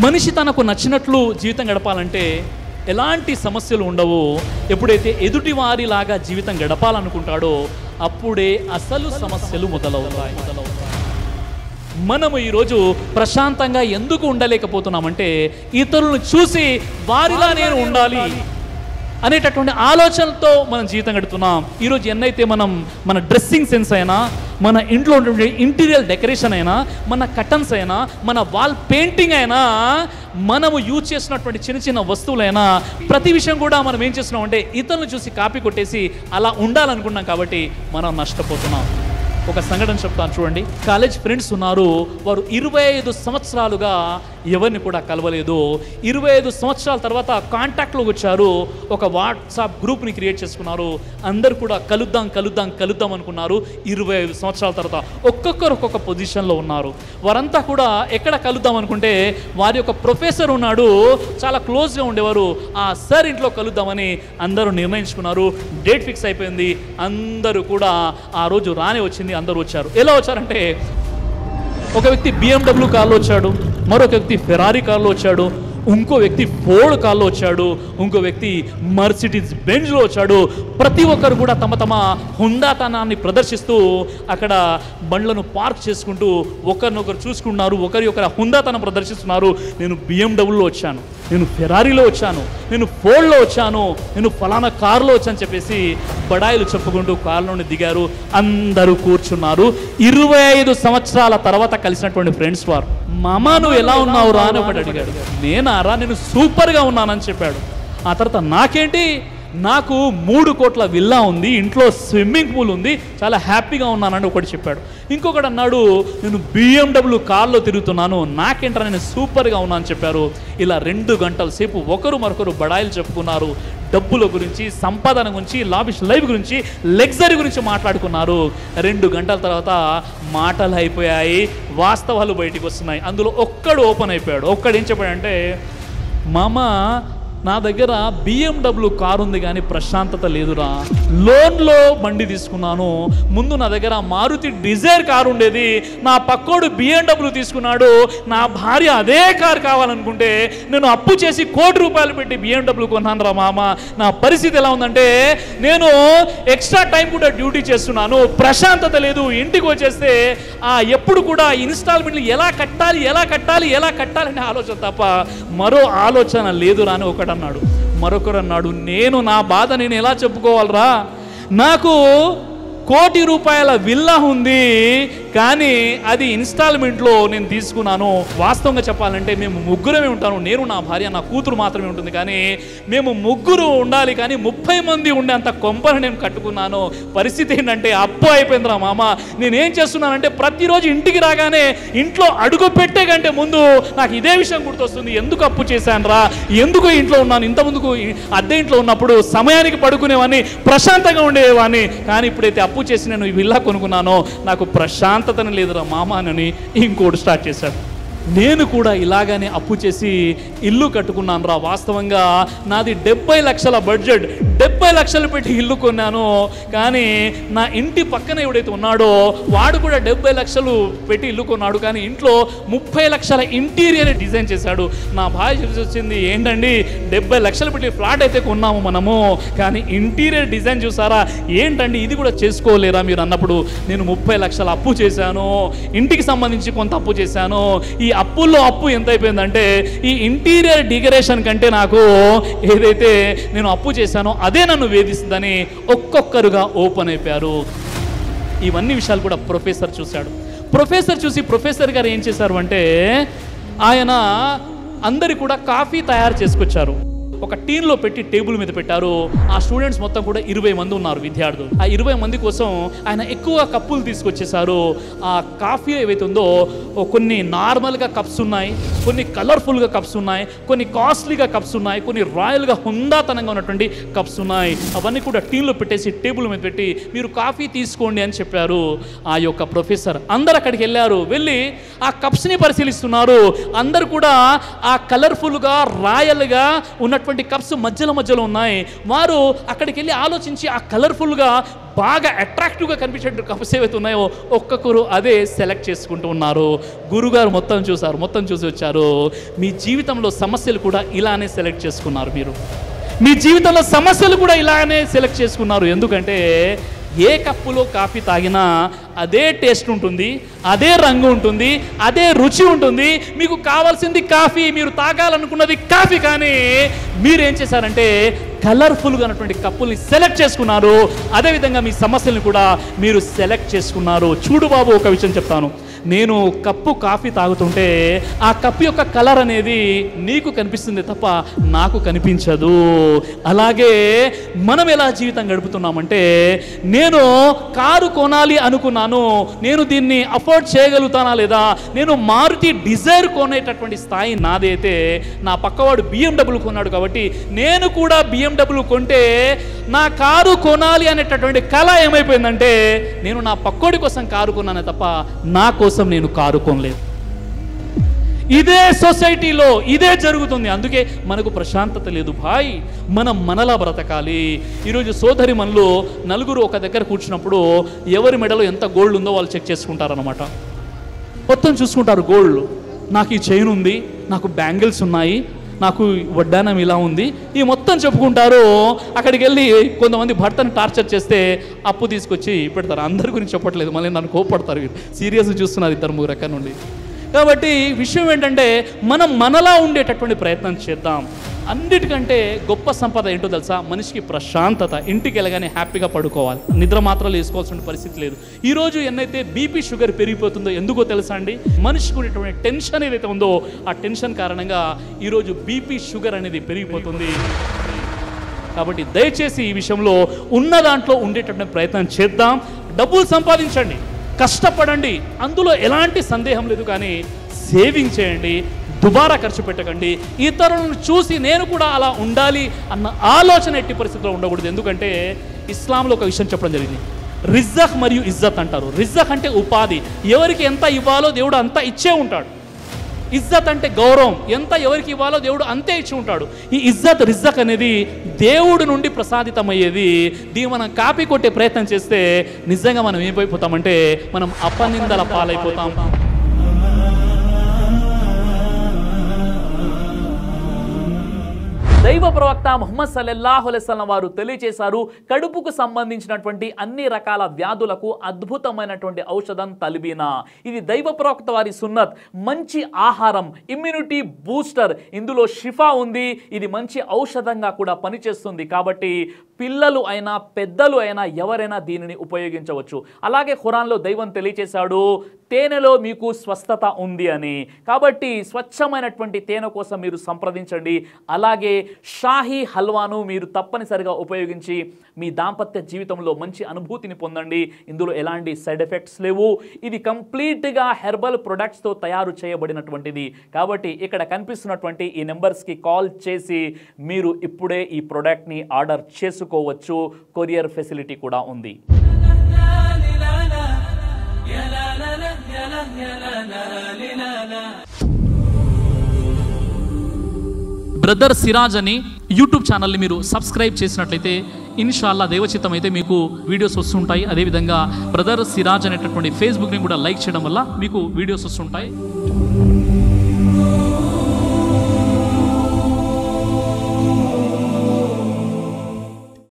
మనిషి తనకు నచ్చినట్లు జీవితం గడపాలంటే ఎలాంటి సమస్యలు ఉండవు. ఎప్పుడైతే ఎదుటివారిలాగా జీవితం గడపాలనుకుంటాడో అప్పుడే అసలు సమస్యలు మొదలవుతాయి. మనము ఈరోజు ప్రశాంతంగా ఎందుకు ఉండలేకపోతున్నామంటే ఇతరులను చూసి వారిలా నేను ఉండాలి అనేటటువంటి ఆలోచనలతో మనం జీవితం గడుపుతున్నాం. ఈరోజు ఎన్నైతే మన డ్రెస్సింగ్ సెన్స్ అయినా, మన ఇంట్లో ఉండే ఇంటీరియర్ డెకరేషన్ అయినా, మన కర్టన్స్ అయినా, మన వాల్ పెయింటింగ్ అయినా, మనము యూజ్ చేసినటువంటి చిన్న చిన్న వస్తువులైనా, ప్రతి విషయం కూడా మనం ఏం చేస్తున్నాం అంటే ఇతరులను చూసి కాపీ కొట్టేసి అలా ఉండాలనుకున్నాం కాబట్టి మనం నష్టపోతున్నాం. ఒక సంఘటన చెప్తాను చూడండి. కాలేజ్ ఫ్రెండ్స్ ఉన్నారు. వారు 25 సంవత్సరాలుగా ఎవరిని కూడా కలవలేదు. 25 సంవత్సరాల తర్వాత కాంటాక్ట్లోకి వచ్చారు. ఒక వాట్సాప్ గ్రూప్ని క్రియేట్ చేసుకున్నారు. అందరు కూడా కలుద్దాం అనుకున్నారు. 25 సంవత్సరాల తర్వాత ఒక్కొక్కరు ఒక్కొక్క పొజిషన్లో ఉన్నారు. వారంతా కూడా ఎక్కడ కలుద్దాం అనుకుంటే వారి యొక్క ప్రొఫెసర్ ఉన్నాడు, చాలా క్లోజ్గా ఉండేవారు. ఆ సార్ ఇంట్లో కలుద్దామని అందరూ నిర్ణయించుకున్నారు. డేట్ ఫిక్స్ అయిపోయింది. అందరూ కూడా ఆ రోజు రానే వచ్చింది. అందరూ వచ్చారు. ఎలా వచ్చారంటే ఒక వ్యక్తి BMW కార్లో వచ్చాడు, మరొక వ్యక్తి ఫెరారీ కార్లో వచ్చాడు, ఇంకో వ్యక్తి ఫోర్డ్ కార్లో వచ్చాడు, ఇంకో వ్యక్తి మర్సిడీస్ బెంజ్లో వచ్చాడు. ప్రతి ఒక్కరు కూడా తమ హుందాతనాన్ని ప్రదర్శిస్తూ అక్కడ బండ్లను పార్క్ చేసుకుంటూ ఒకరినొకరు చూసుకున్నారు, ఒకరి హుందాతనం ప్రదర్శిస్తున్నారు. నేను BMWలో వచ్చాను, నేను ఫెరారీలో వచ్చాను, నేను ఫోర్డ్లో వచ్చాను, నేను ఫలానా కారులో వచ్చాను చెప్పేసి బడాయిలు చెప్పుకుంటూ కారులోని దిగారు. అందరూ కూర్చున్నారు. 25 సంవత్సరాల తర్వాత కలిసినటువంటి ఫ్రెండ్స్ వారు. మామ నువ్వు ఎలా ఉన్నావు రా అని ఒకటి అడిగాడు. నేనారా నేను సూపర్గా ఉన్నానని చెప్పాడు. ఆ తర్వాత నాకేంటి, నాకు 3 కోట్ల విల్లా ఉంది, ఇంట్లో స్విమ్మింగ్ పూల్ ఉంది, చాలా హ్యాపీగా ఉన్నానని ఒకటి చెప్పాడు. ఇంకొకటి అన్నాడు నేను BMW కార్లో తిరుగుతున్నాను, నాకేంటరా నేను సూపర్గా ఉన్నానని చెప్పారు. ఇలా 2 గంటల సేపు ఒకరు మరొకరు బడాయిలు చెప్పుకున్నారు. డబ్బుల గురించి, సంపాదన గురించి, లావిష్ లైఫ్ గురించి, లగ్జరీ గురించి మాట్లాడుకున్నారు. 2 గంటల తర్వాత మాటలు అయిపోయాయి, వాస్తవాలు బయటికి వస్తున్నాయి. అందులో ఒక్కడు ఓపెన్ అయిపోయాడు. ఒక్కడు ఏం చెప్పాడంటే, మామ నా దగ్గర BMW కారు ఉంది కానీ ప్రశాంతత లేదురా, లోన్లో బండి తీసుకున్నాను, ముందు నా దగ్గర మారుతి డిజైర్ కారు ఉండేది, నా పక్కోడు BMW తీసుకున్నాడు, నా భార్య అదే కారు కావాలనుకుంటే నేను అప్పు చేసి ₹1 కోటి పెట్టి BMW కొన్నాను రా మామ. నా పరిస్థితి ఎలా ఉందంటే నేను ఎక్స్ట్రా టైం కూడా డ్యూటీ చేస్తున్నాను, ప్రశాంతత లేదు. ఇంటికి వచ్చేస్తే ఎప్పుడు కూడా ఇన్స్టాల్మెంట్లు ఎలా కట్టాలి అనే ఆలోచన తప్ప మరో ఆలోచన లేదురా అని ఒకటి అన్నాడు. మరొకరు అన్నాడు నేను నా బాధ నేను ఎలా చెప్పుకోవాలరా, నాకు ₹1 కోటి విల్లా ఉంది కానీ అది ఇన్స్టాల్మెంట్లో నేను తీసుకున్నాను. వాస్తవంగా చెప్పాలంటే మేము ముగ్గురమే ఉంటాను, నేను నా భార్య నా కూతురు మాత్రమే ఉంటుంది, కానీ మేము ముగ్గురు ఉండాలి కానీ 30 మంది ఉండేంత కొంపను నేను కట్టుకున్నాను. పరిస్థితి ఏంటంటే అప్పు అయిపోయిందిరా మామ. నేనేం చేస్తున్నానంటే ప్రతిరోజు ఇంటికి రాగానే ఇంట్లో అడుగు పెట్టే కంటే ముందు నాకు ఇదే విషయం గుర్తొస్తుంది, ఎందుకు అప్పు చేశాను రా, ఎందుకు ఇంట్లో ఉన్నాను, ఇంత ముందుకు అద్దె ఇంట్లో ఉన్నప్పుడు సమయానికి పడుకునేవాడిని, ప్రశాంతంగా ఉండేవాడిని, కానీ ఇప్పుడైతే అప్పు చేసి నేను ఈ విల్లా కొనుక్కున్నానో నాకు ప్రశాంతతను లేదురా మామ అని ఇంకోటి స్టార్ట్ చేశాడు. నేను కూడా ఇలాగానే అప్పు చేసి ఇల్లు కట్టుకున్నాను రా. వాస్తవంగా నాది 70 లక్షల బడ్జెట్, 70 లక్షలు పెట్టి ఇల్లు కొన్నాను, కానీ నా ఇంటి పక్కన ఎవడైతే ఉన్నాడో వాడు కూడా 70 లక్షలు పెట్టి ఇల్లు కొన్నాడు, కానీ ఇంట్లో 30 లక్షల ఇంటీరియర్ డిజైన్ చేశాడు. నా భార్య చూసి వచ్చింది, ఏంటండి 70 లక్షలు పెట్టి ఫ్లాట్ అయితే కొన్నాము మనము, కానీ ఇంటీరియర్ డిజైన్ చూసారా, ఏంటండి ఇది కూడా చేసుకోలేరా మీరు అన్నప్పుడు నేను 30 లక్షల అప్పు చేశాను, ఇంటికి సంబంధించి కొంత అప్పు చేశాను. ఈ అప్పుల్లో అప్పు ఎంత అయిపోయిందంటే ఈ ఇంటీరియర్ డెకరేషన్ కంటే నాకు ఏదైతే నేను అప్పు చేశానో అదే నన్ను వేధిస్తుందని ఒక్కొక్కరుగా ఓపెన్ అయిపోయారు. ఇవన్నీ విషయాలు కూడా ప్రొఫెసర్ చూశాడు. ప్రొఫెసర్ చూసి ప్రొఫెసర్ గారు ఏం చేశారు అంటే ఆయన అందరి కూడా కాఫీ తయారు చేసుకొచ్చారు. ఒక టీన్లో పెట్టి టేబుల్ మీద పెట్టారు. ఆ స్టూడెంట్స్ మొత్తం కూడా 20 మంది ఉన్నారు విద్యార్థులు. ఆ 20 మంది కోసం ఆయన ఎక్కువ కప్పులు తీసుకొచ్చేసారు. ఆ కాఫీ ఏవైతే ఉందో కొన్ని నార్మల్గా కప్స్ ఉన్నాయి, కొన్ని కలర్ఫుల్గా కప్స్ ఉన్నాయి, కొన్ని కాస్ట్లీగా కప్స్ ఉన్నాయి, కొన్ని రాయల్గా హుందాతనంగా ఉన్నటువంటి కప్స్ ఉన్నాయి. అవన్నీ కూడా టీన్లో పెట్టేసి టేబుల్ మీద పెట్టి మీరు కాఫీ తీసుకోండి అని చెప్పారు ఆ యొక్క ప్రొఫెసర్. అందరు అక్కడికి వెళ్ళారు, వెళ్ళి ఆ కప్స్ని పరిశీలిస్తున్నారు. అందరు కూడా ఆ కలర్ఫుల్గా రాయల్గా ఉన్నటువంటి ఉన్నటువంటి కప్స్ మధ్యలో ఉన్నాయి. వారు అక్కడికి వెళ్ళి ఆలోచించి ఆ కలర్ఫుల్గా బాగా అట్రాక్టివ్గా కనిపించే కప్స్ ఏవైతే ఉన్నాయో ఒక్కొక్కరు అదే సెలెక్ట్ చేసుకుంటూ ఉన్నారు. గురుగారు మొత్తం చూసి వచ్చారు. మీ జీవితంలో సమస్యలు కూడా ఇలానే సెలెక్ట్ చేసుకున్నారు. మీ జీవితంలో సమస్యలు కూడా ఇలానే సెలెక్ట్ చేసుకున్నారు. ఎందుకంటే ఏ కప్పులో కాఫీ తాగినా అదే టేస్ట్ ఉంటుంది, అదే రంగు ఉంటుంది, అదే రుచి ఉంటుంది. మీకు కావాల్సింది కాఫీ, మీరు తాగాలనుకున్నది కాఫీ. కానీ మీరేం చేశారంటే కలర్ఫుల్గా ఉన్నటువంటి కప్పుల్ని సెలెక్ట్ చేసుకున్నారు. అదేవిధంగా మీ సమస్యలను కూడా మీరు సెలెక్ట్ చేసుకున్నారు. చూడు బాబు, ఒక విషయం చెప్తాను. నేను కప్పు కాఫీ తాగుతుంటే ఆ కప్పు యొక్క కలర్ అనేది నీకు కనిపిస్తుంది తప్ప నాకు కనిపించదు. అలాగే మనం ఎలా జీవితం గడుపుతున్నామంటే, నేను కారు కొనాలి అనుకున్నాను, నేను దీన్ని అఫోర్డ్ చేయగలుగుతానా లేదా, నేను మారుతి డిజైర్ కొనేటటువంటి స్థాయి నాదైతే నా పక్కవాడు BMW కొన్నాడు కాబట్టి నేను కూడా BMW కొంటే నా కారు కొనాలి అనేటటువంటి కళ ఏమైపోయిందంటే నేను నా పక్కోడి కోసం కారు కొన్నానే తప్ప నా కోసం నేను కారు కొనలేదు. ఇదే సొసైటీలో ఇదే జరుగుతుంది. అందుకే మనకు ప్రశాంతత లేదు భాయ్. మనం మనలా బ్రతకాలి. ఈరోజు సోదరి మనలో నలుగురు ఒక దగ్గర కూర్చున్నప్పుడు ఎవరి మెడలో ఎంత గోల్డ్ ఉందో వాళ్ళు చెక్ చేసుకుంటారనమాట. మొత్తం చూసుకుంటారు. గోల్డ్, నాకు ఈ చైన్ ఉంది, నాకు బ్యాంగిల్స్ ఉన్నాయి, నాకు వడ్డానం ఇలా ఉంది, ఈ మొత్తం చెప్పుకుంటారు. అక్కడికి వెళ్ళి కొంతమంది భర్తను టార్చర్ చేస్తే అప్పు తీసుకొచ్చి పెడతారు. అందరి గురించి చెప్పట్లేదు, మళ్ళీ నన్ను కోపడతారు. సీరియస్గా చూస్తున్నారు 2-3 రకాల నుండి. కాబట్టి విషయం ఏంటంటే మనం మనలా ఉండేటటువంటి ప్రయత్నం చేద్దాం. అన్నిటికంటే గొప్ప సంపద ఏంటో తెలుసా? మనిషికి ప్రశాంతత. ఇంటికి వెళ్ళగానే హ్యాపీగా పడుకోవాలి, నిద్ర మాత్రాలు వేసుకోవాల్సిన పరిస్థితి లేదు. ఈరోజు ఎన్నైతే బీపీ షుగర్ పెరిగిపోతుందో ఎందుకో తెలుసా అండి? మనిషికి ఉండేటువంటి టెన్షన్ ఏదైతే ఉందో ఆ టెన్షన్ కారణంగా ఈరోజు బీపీ షుగర్ అనేది పెరిగిపోతుంది. కాబట్టి దయచేసి ఈ విషయంలో ఉన్న దాంట్లో ఉండేటటువంటి ప్రయత్నం చేద్దాం. డబ్బులు సంపాదించండి, కష్టపడండి, అందులో ఎలాంటి సందేహం లేదు. కానీ సేవింగ్ చేయండి, దుబారా ఖర్చు పెట్టకండి. ఇతరులను చూసి నేను కూడా అలా ఉండాలి అన్న ఆలోచన ఎట్టి పరిస్థితిలో ఉండకూడదు. ఎందుకంటే ఇస్లాంలో ఒక విషయం చెప్పడం జరిగింది, రిజ్జక్ మరియు ఇజ్జత్ అంటారు. రిజ్జక్ అంటే ఉపాధి, ఎవరికి ఎంత ఇవ్వాలో దేవుడు అంత ఇచ్చే ఉంటాడు. ఇజ్జత్ అంటే గౌరవం, ఎంత ఎవరికి ఇవ్వాలో దేవుడు అంతే ఇచ్చి ఉంటాడు. ఈ ఇజ్జత్ రిజ్జక్ అనేది దేవుడి నుండి ప్రసాదితమయ్యేది. దీన్ని మనం కాపీ కొట్టే ప్రయత్నం చేస్తే నిజంగా మనం ఏమైపోతామంటే మనం అపనిందల పాలైపోతాం. దైవ ప్రవక్త ముహమ్మద్ సల్లల్లాహు అలైహి వసల్లం వారు తెలియజేశారు, కడుపుకు సంబంధించినటువంటి అన్ని రకాల వ్యాధులకు అద్భుతమైనటువంటి ఔషధం తల్బీనా. ఇది దైవ ప్రవక్త వారి సున్నత్. మంచి ఆహారం, ఇమ్యూనిటీ బూస్టర్, ఇందులో షిఫా ఉంది. ఇది మంచి ఔషధంగా కూడా పనిచేస్తుంది. కాబట్టి పిల్లలు అయినా పెద్దలు అయినా ఎవరైనా దీనిని ఉపయోగించవచ్చు. అలాగే ఖురాన్లో దైవం తెలియజేశాడు, తేనెలో మీకు స్వస్థత ఉంది అని. కాబట్టి స్వచ్ఛమైనటువంటి తేనె కోసం మీరు సంప్రదించండి. అలాగే షాహీ హల్వాను మీరు తప్పనిసరిగా ఉపయోగించి మీ దాంపత్య జీవితంలో మంచి అనుభూతిని పొందండి. ఇందులో ఎలాంటి సైడ్ ఎఫెక్ట్స్ లేవు. ఇది కంప్లీట్గా హెర్బల్ ప్రొడక్ట్స్తో తయారు చేయబడినటువంటిది. కాబట్టి ఇక్కడ కనిపిస్తున్నటువంటి ఈ నెంబర్స్కి కాల్ చేసి మీరు ఇప్పుడే ఈ ప్రోడక్ట్ని ఆర్డర్ చేసుకోవచ్చు. కొరియర్ ఫెసిలిటీ కూడా ఉంది. బ్రదర్ సిరాజ్ అని యూట్యూబ్ ఛానల్ని మీరు సబ్స్క్రైబ్ చేసినట్లయితే ఇన్షాల్లా దేవచిత్తం అయితే మీకు వీడియోస్ వస్తుంటాయి. అదేవిధంగా బ్రదర్ సిరాజ్ అనేటటువంటి ఫేస్బుక్ని కూడా లైక్ చేయడం వల్ల మీకు వీడియోస్ వస్తుంటాయి.